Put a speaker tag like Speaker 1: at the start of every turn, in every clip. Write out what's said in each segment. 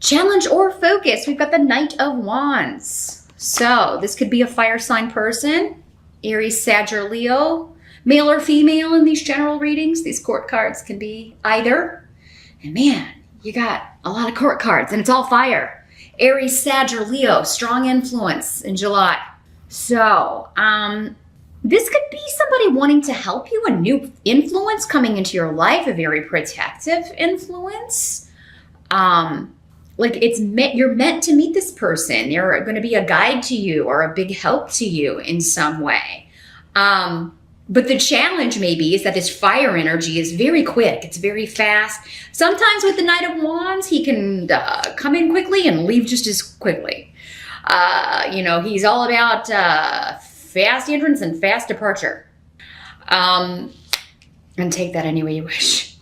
Speaker 1: Challenge or focus, we've got the Knight of Wands. So this could be a fire sign person, Aries, Sag, or Leo, male or female in these general readings. These court cards can be either. And man, you got a lot of court cards and it's all fire. Aries, Sag, or Leo, strong influence in July. So, this could be somebody wanting to help you, a new influence coming into your life, a very protective influence. Like you're meant to meet this person. They're going to be a guide to you or a big help to you in some way. But the challenge maybe is that this fire energy is very quick. It's very fast. Sometimes with the Knight of Wands, he can come in quickly and leave just as quickly. He's all about fast entrance and fast departure. And take that any way you wish.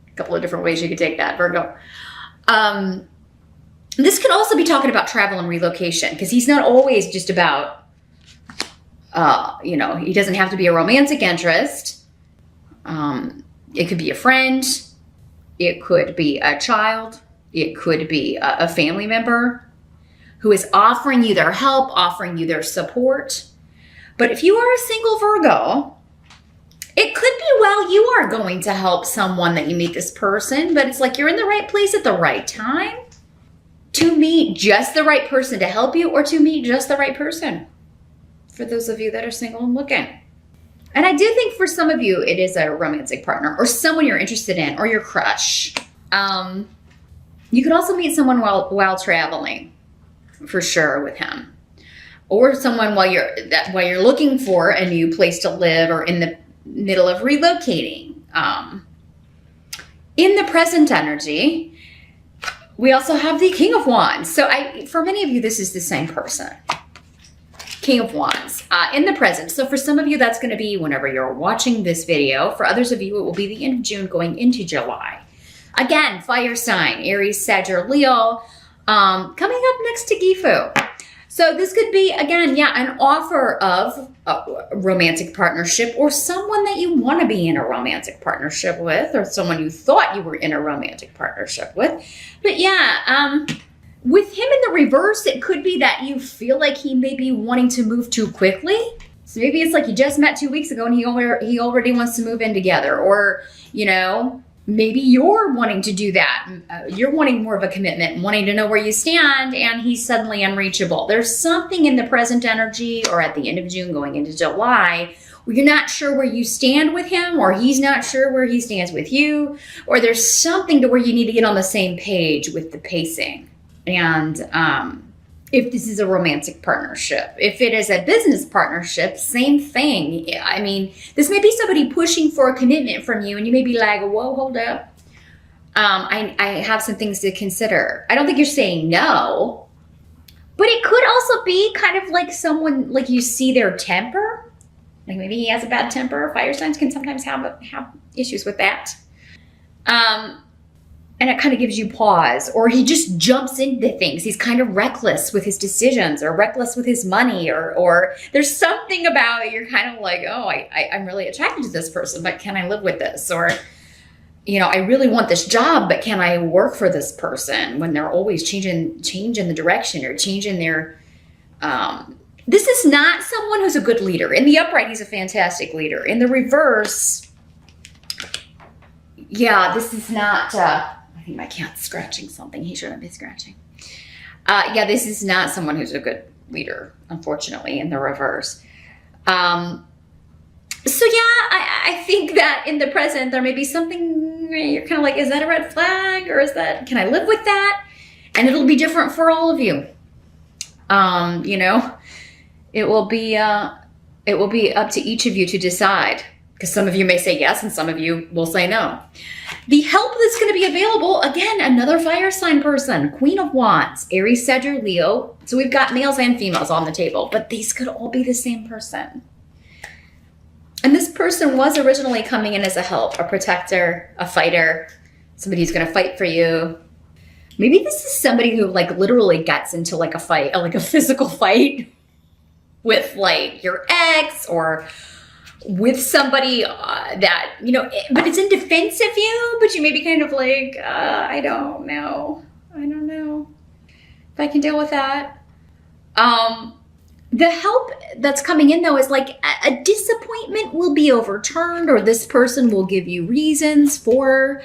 Speaker 1: A couple of different ways you could take that, Virgo. This could also be talking about travel and relocation, because he's not always just about, he doesn't have to be a romantic interest. It could be a friend. It could be a child. It could be a family member who is offering you their help, offering you their support. But if you are a single Virgo, it could be, well, you are going to help someone that you meet this person, but it's like you're in the right place at the right time to meet just the right person to help you, or to meet just the right person. For those of you that are single and looking. And I do think for some of you, it is a romantic partner or someone you're interested in, or your crush. You could also meet someone while traveling, for sure, with him. Or someone while you're looking for a new place to live, or in the middle of relocating. In the present energy, we also have the King of Wands. So for many of you, this is the same person. King of Wands in the present. So for some of you, that's going to be whenever you're watching this video. For others of you, it will be the end of June going into July. Again, fire sign, Aries, Sag, or Leo, coming up next to Gifu. So this could be, again, an offer of a romantic partnership, or someone that you want to be in a romantic partnership with, or someone you thought you were in a romantic partnership with. But with him in the reverse, it could be that you feel like he may be wanting to move too quickly. So maybe it's like you just met 2 weeks ago and he already wants to move in together. Or, maybe you're wanting to do that. You're wanting more of a commitment, wanting to know where you stand, and he's suddenly unreachable. There's something in the present energy, or at the end of June going into July, where you're not sure where you stand with him, or he's not sure where he stands with you, or there's something to where you need to get on the same page with the pacing. And if this is a romantic partnership, if it is a business partnership, same thing. I mean, this may be somebody pushing for a commitment from you, and you may be like, whoa, hold up. I have some things to consider. I don't think you're saying no, but it could also be kind of like someone, like you see their temper. Like maybe he has a bad temper. Fire signs can sometimes have issues with that. And it kind of gives you pause, or he just jumps into things. He's kind of reckless with his decisions, or reckless with his money, or there's something about it. You're kind of like, oh, I'm really attracted to this person, but can I live with this? Or, I really want this job, but can I work for this person? When they're always changing the direction, or changing their, this is not someone who's a good leader. In the upright, he's a fantastic leader. In the reverse, this is not, I think my cat's scratching something he shouldn't be scratching. This is not someone who's a good leader, unfortunately, in the reverse. I think that in the present, there may be something you're kind of like, is that a red flag, or can I live with that? And it'll be different for all of you. It will be up to each of you to decide, because some of you may say yes and some of you will say no. The help that's going to be available, again, another fire sign person, Queen of Wands, Aries, Sag, or Leo. So we've got males and females on the table, but these could all be the same person. And this person was originally coming in as a help, a protector, a fighter, somebody who's going to fight for you. Maybe this is somebody who literally gets into a fight, like a physical fight with your ex, or with somebody that, but it's in defense of you, but you may be kind of like, I don't know. if I can deal with that. The help that's coming in though is like a disappointment will be overturned, or this person will give you reasons for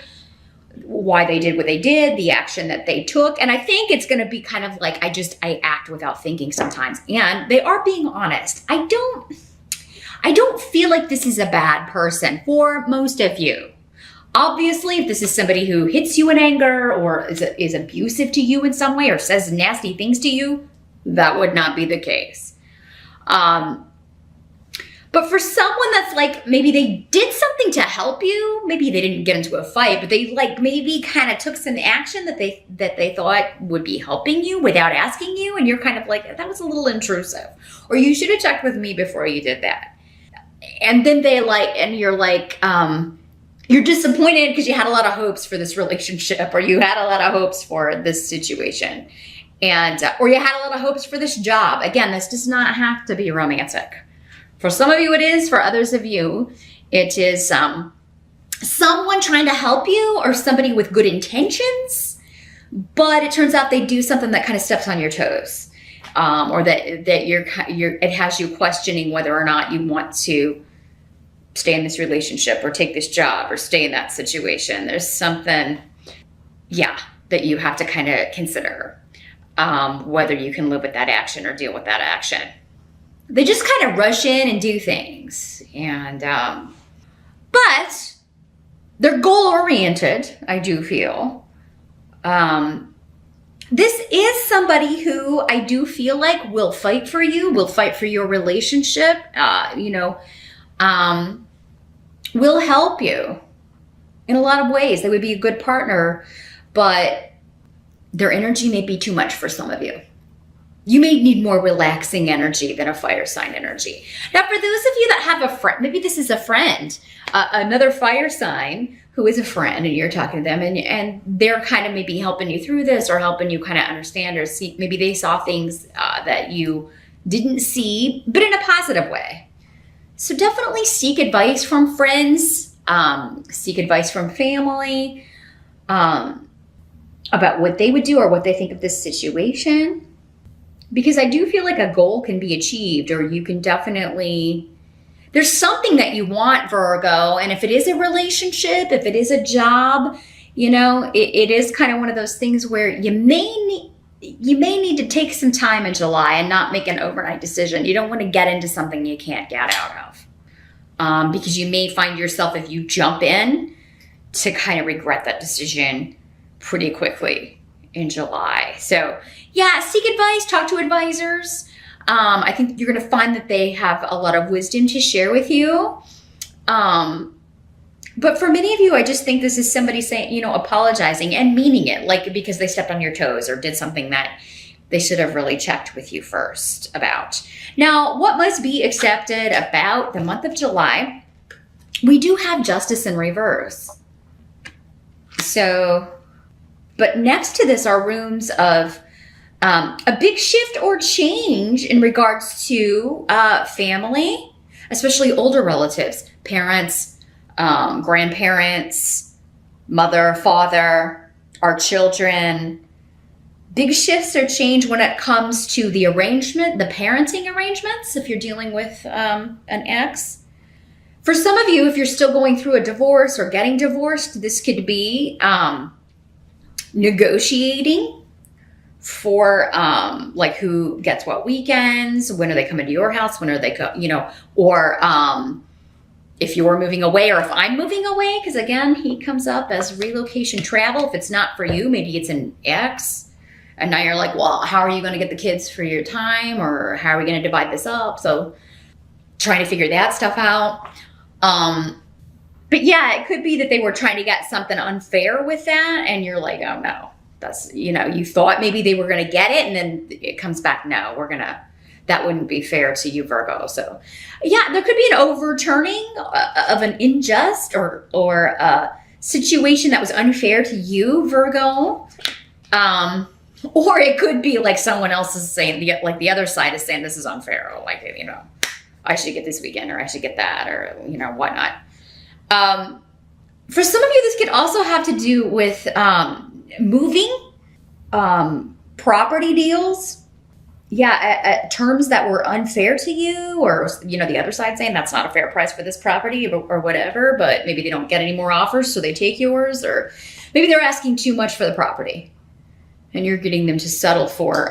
Speaker 1: why they did what they did, the action that they took. And I think it's going to be kind of like, I act without thinking sometimes. And they are being honest. I don't feel like this is a bad person for most of you. Obviously, if this is somebody who hits you in anger or is abusive to you in some way or says nasty things to you, that would not be the case. But for someone that's like, maybe they did something to help you, maybe they didn't get into a fight, but they like maybe kind of took some action that they thought would be helping you without asking you, and you're kind of like, that was a little intrusive, or you should have checked with me before you did that. And then you're like, you're disappointed because you had a lot of hopes for this relationship, or you had a lot of hopes for this situation, and or you had a lot of hopes for this job. Again, this does not have to be romantic. For some of you, it is. For others of you, it is someone trying to help you or somebody with good intentions, but it turns out they do something that kind of steps on your toes, or that it has you questioning whether or not you want to stay in this relationship or take this job or stay in that situation. There's something, that you have to kind of consider, whether you can live with that action or deal with that action. They just kind of rush in and do things, and but they're goal-oriented, I do feel. This is somebody who I do feel like will fight for you, will fight for your relationship, will help you in a lot of ways. They would be a good partner, but their energy may be too much for some of you. You may need more relaxing energy than a fire sign energy. Now, for those of you that have a friend, maybe this is a friend, another fire sign who is a friend, and you're talking to them, and they're kind of maybe helping you through this, or helping you kind of understand or see. Maybe they saw things that you didn't see, but in a positive way. So definitely seek advice from friends, seek advice from family about what they would do or what they think of this situation. Because I do feel like a goal can be achieved, or you can definitely, there's something that you want, Virgo. And if it is a relationship, if it is a job, it is kind of one of those things where you may need to take some time in July and not make an overnight decision. You don't want to get into something you can't get out of. Because you may find yourself, if you jump in, to kind of regret that decision pretty quickly in July. So seek advice, talk to advisors. I think you're going to find that they have a lot of wisdom to share with you. But for many of you, I just think this is somebody saying, apologizing and meaning it, like because they stepped on your toes or did something that they should have really checked with you first about. Now, what must be accepted about the month of July? We do have Justice in reverse. So, but next to this are rooms of a big shift or change in regards to family, especially older relatives, parents, grandparents, mother, father, our children. Big shifts or change when it comes to the arrangement, the parenting arrangements, if you're dealing with an ex. For some of you, if you're still going through a divorce or getting divorced, this could be negotiating for like who gets what weekends, when are they coming to your house, when are they or if you're moving away, or if I'm moving away, because again, he comes up as relocation travel. If it's not for you, maybe it's an ex, and now you're like, well, how are you going to get the kids for your time, or how are we going to divide this up? So trying to figure that stuff out. But it could be that they were trying to get something unfair with that, and you're like, oh no, that's, you thought maybe they were going to get it, and then it comes back, no, that wouldn't be fair to you, Virgo. So there could be an overturning of an unjust or a situation that was unfair to you, Virgo. Or it could be like someone else is saying, like the other side is saying, this is unfair, or like, I should get this weekend, or I should get that, or, whatnot. For some of you, this could also have to do with moving, property deals, at terms that were unfair to you, or, you know, the other side saying that's not a fair price for this property or whatever, but maybe they don't get any more offers, so they take yours, or maybe they're asking too much for the property and you're getting them to settle for,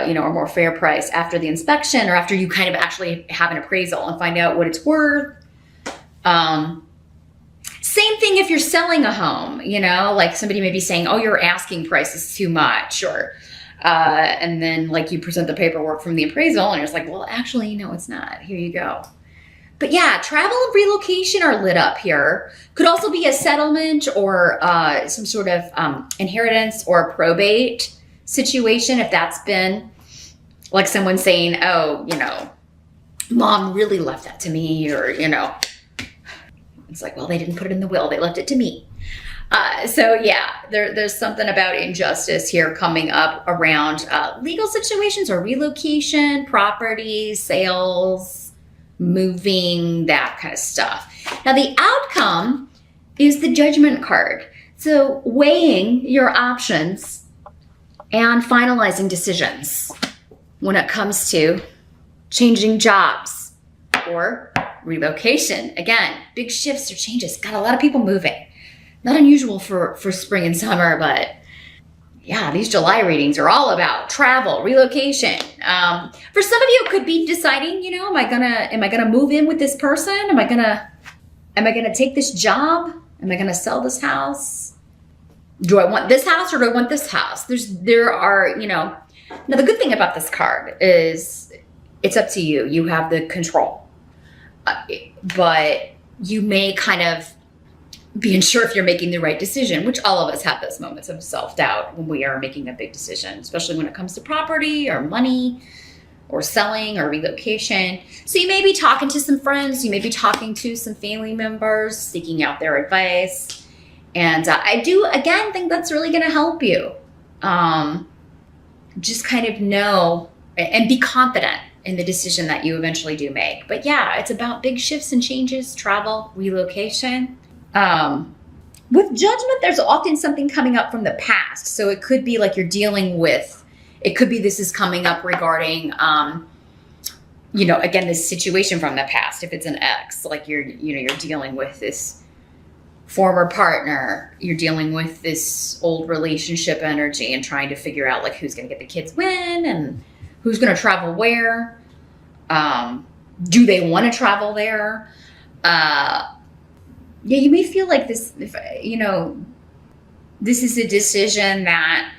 Speaker 1: you know, a more fair price after the inspection, or after you kind of actually have an appraisal and find out what it's worth. Same thing if you're selling a home, you know, like somebody may be saying, oh, your asking price is too much, or, and then like you present the paperwork from the appraisal and it's like, well, actually, no, it's not. Here you go. But yeah, travel and relocation are lit up here. Could also be a settlement or some sort of inheritance or probate situation. If that's been like someone saying, oh, you know, mom really left that to me, or, you know, it's like, well, they didn't put it in the will. They left it to me. So yeah, there's something about injustice here coming up around legal situations or relocation, property, sales, moving, that kind of stuff. Now the outcome is the Judgment card. So weighing your options and finalizing decisions when it comes to changing jobs or relocation. Again, big shifts or changes. Got a lot of people moving. Not unusual for spring and summer, but yeah, these July readings are all about travel, relocation. For some of you, it could be deciding, you know, am I gonna move in with this person? Am I gonna take this job? Am I gonna sell this house? Do I want this house or do I want this house? There are, you know, now the good thing about this card is it's up to you. You have the control, but you may kind of be unsure if you're making the right decision, which all of us have those moments of self-doubt when we are making a big decision, especially when it comes to property or money or selling or relocation. So you may be talking to some friends, you may be talking to some family members, seeking out their advice. And I do, again, think that's really going to help you. Just kind of know and be confident in the decision that you eventually do make. But yeah, it's about big shifts and changes, travel, relocation. With Judgment, there's often something coming up from the past. So it could be like you're dealing with, it could be this is coming up regarding, you know, again, this situation from the past. If it's an ex, like you're dealing with this former partner, you're dealing with this old relationship energy and trying to figure out like who's going to get the kids when and who's going to travel where. Do they want to travel there? Yeah, you may feel like this, you know, this is a decision that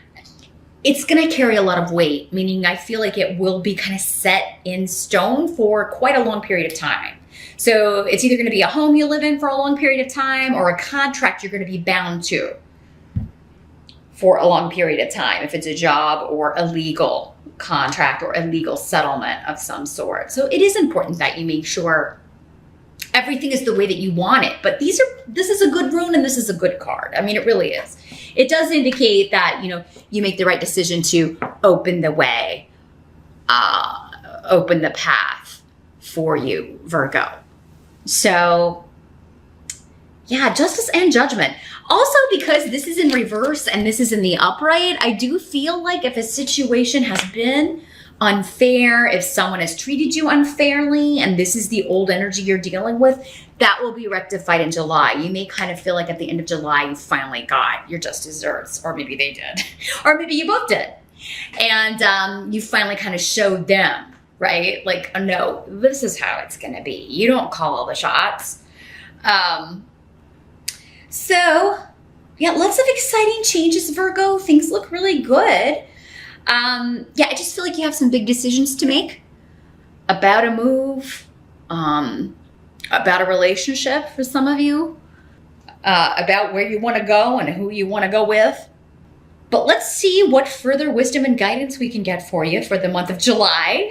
Speaker 1: it's going to carry a lot of weight, meaning I feel like it will be kind of set in stone for quite a long period of time. So it's either going to be a home you live in for a long period of time or a contract you're going to be bound to for a long period of time, if it's a job or a legal contract or a legal settlement of some sort. So it is important that you make sure everything is the way that you want it. But this is a good rune and this is a good card. I mean, it really is. It does indicate that, you know, you make the right decision to open the way, open the path for you, Virgo. So yeah, Justice and Judgment. Also, because this is in reverse and this is in the upright, I do feel like if a situation has been unfair, if someone has treated you unfairly, and this is the old energy you're dealing with, that will be rectified in July. You may kind of feel like at the end of July, you finally got your just desserts, or maybe they did, or maybe you both did. And you finally kind of showed them, right? Like, oh, no, this is how it's going to be. You don't call all the shots. So yeah, lots of exciting changes, Virgo. Things look really good. Yeah, I just feel like you have some big decisions to make about a move, about a relationship for some of you, about where you want to go and who you want to go with. But let's see what further wisdom and guidance we can get for you for the month of July.